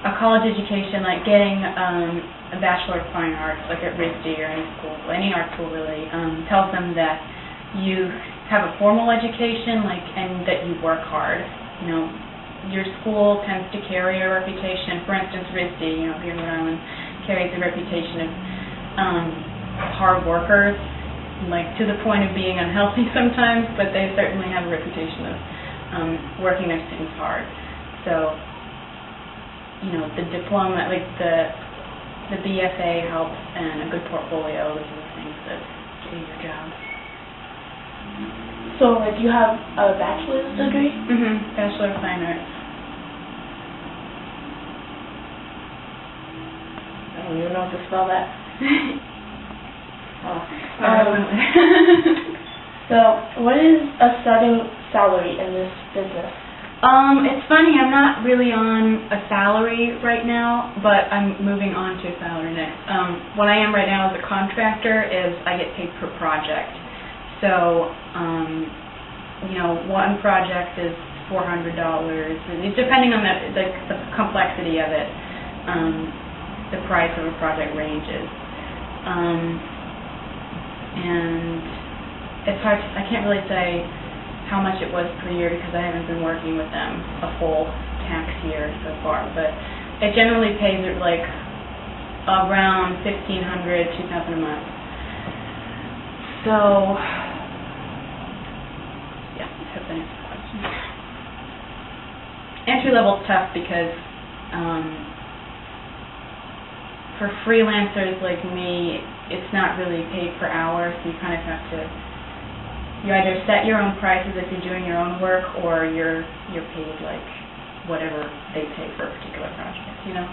a college education, like getting a Bachelor of Fine Arts, like at RISD or any school, any art school really, tells them that you have a formal education, like, and that you work hard. You know, your school tends to carry a reputation. For instance, RISD, you know, here in Rhode Island, carries a reputation of hard workers, like to the point of being unhealthy sometimes, but they certainly have a reputation of working their students hard. So, you know, the diploma, like the BFA helps, and a good portfolio, those are the things that get you your job. So, like, you have a bachelor's degree? Mm-hmm. Bachelor of Fine Arts. I don't even know how to spell that. So, what is a starting salary in this business? It's funny, I'm not really on a salary right now, but I'm moving on to a salary next. What I am right now as a contractor is I get paid per project. So, you know, one project is $400, and depending on the complexity of it, the price of a project ranges. And it's hard, I can't really say how much it was per year because I haven't been working with them a full tax year so far, but it generally pays like around $1,500, $2,000 a month. So, yeah, I hope that answers the question. Entry level is tough because for freelancers like me, it's not really paid per hour, so you kind of have to, you either set your own prices if you're doing your own work, or you're paid like whatever they pay for a particular project, you know?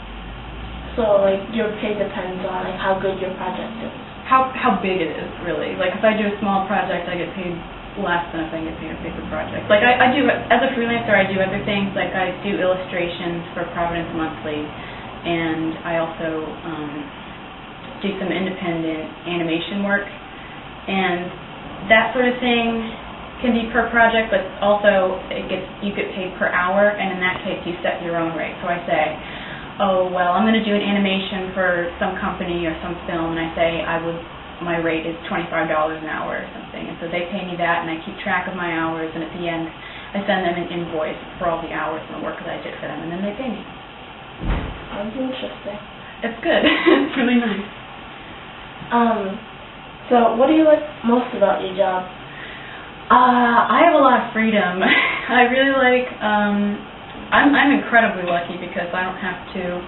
So, like, your pay depends on, like, how good your project is? How big it is, really. Like, if I do a small project, I get paid less than if I get paid a bigger project. Like, I do, as a freelancer, I do other things, like I do illustrations for Providence Monthly, and I also do some independent animation work, and that sort of thing can be per project, but also you get paid per hour, and in that case you set your own rate. So I say, oh well, I'm going to do an animation for some company or some film, and I say my rate is $25 an hour or something, and so they pay me that, and I keep track of my hours, and at the end I send them an invoice for all the hours and the work that I did for them, and then they pay me. Sounds interesting. It's good. It's really nice. So what do you like most about your job? I have a lot of freedom. I really like, I'm incredibly lucky because I don't have to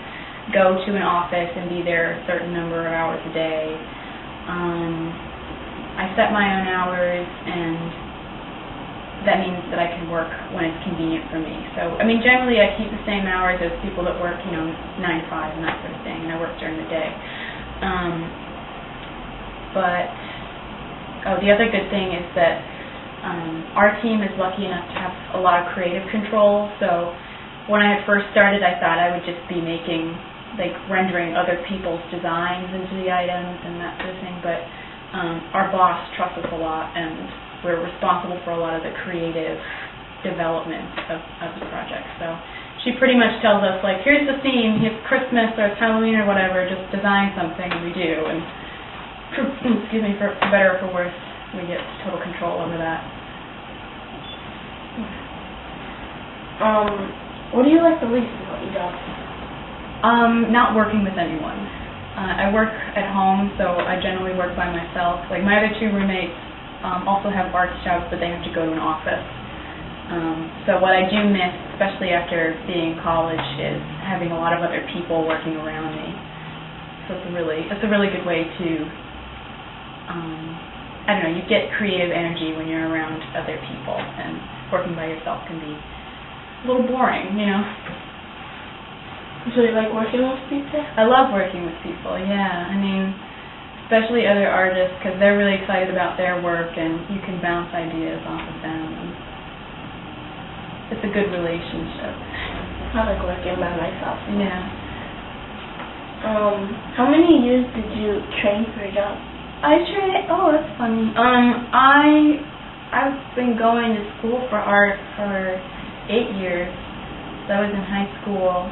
go to an office and be there a certain number of hours a day. I set my own hours, and that means that I can work when it's convenient for me. So, I mean, generally I keep the same hours as people that work, you know, 9 to 5 and that sort of thing, and I work during the day. But the other good thing is that our team is lucky enough to have a lot of creative control. So when I had first started, I thought I would just be rendering other people's designs into the items and that sort of thing. But our boss trusts us a lot, and we're responsible for a lot of the creative development of the project. So she pretty much tells us, like, here's the theme, it's Christmas or it's Halloween or whatever, just design something, and we do. And excuse me, for better or for worse, we get total control over that. What do you like the least about your job? Not working with anyone. I work at home, so I generally work by myself. Like, my other 2 roommates also have arts jobs, but they have to go to an office. So what I do miss, especially after being in college, is having a lot of other people working around me. So it's a really good way to, I don't know, you get creative energy when you're around other people, and working by yourself can be a little boring, you know. So you like working with people? I love working with people, yeah. I mean, especially other artists, because they're really excited about their work, and you can bounce ideas off of them. And it's a good relationship. I like working by myself. Yeah. How many years did you train for your job? Oh, that's funny. I've been going to school for art for 8 years. So I was in high school